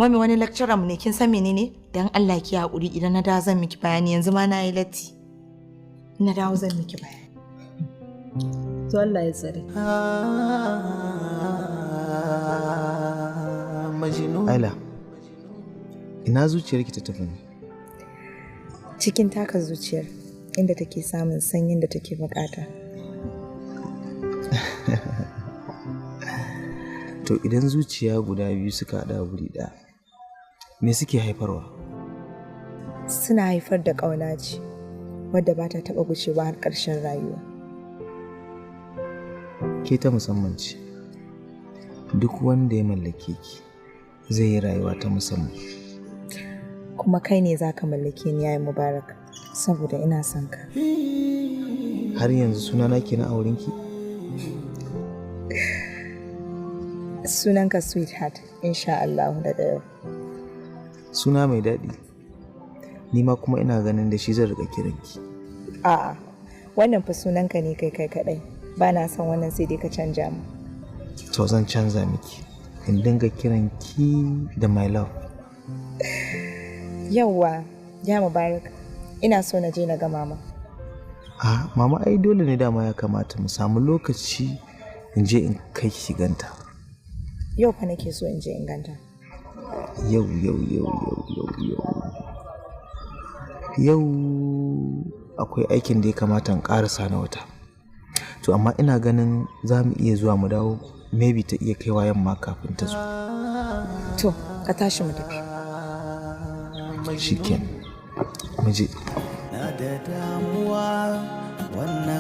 Mami wani lecturer mu ne kin san menene? Dan Allah ki haƙuri idan na dawo zan miki bayani yanzu ma na yi latti. Na dawo zan miki bayani. To Allah ya tsare. Aila, ina zuciyarki ta tafi ne? Cikin taka zuciyar inda take samun sanyin da take bukata. To idan zuciya guda biyu suka haɗa wuri ɗaya, me suke haifarwa? Suna haifar da ƙauna ce wadda ba ta taɓa gushewa har ƙarshen rayuwa. Ke ta musamman ce. Duk wanda ya mallake ki zai yi rayuwa ta musamman. Kuma kai ne za ka mallake ni yayin Mubarak saboda ina son ka. Har yanzu sunana ke na aurenki? Sunanka sweetheart, insha Allah daga yau. Suna mai daɗi. Ni ma kuma ina ganin da shi zan riƙa kiranki. A'a, wannan fa sunanka ne kai kaɗai. Ba na son wannan sai dai ka canja mu. To zan canza miki. In dinga kiranki da my love. Yawwa, ya Mubarak, ina so na je na ga mama. Mama ai dole ne dama ya kamata mu samu lokaci in je in kai ki ganta. Yau fa nake so in je in ganta. Yau. Yau akwai aikin da ya kamata in ƙarasa na wata. To amma ina ganin za mu iya zuwa mu dawo, maybe ta iya kaiwa yamma kafin ta zo. To, ka tashi mu tafi. Shikenan. Mu je. Na da damuwa wannan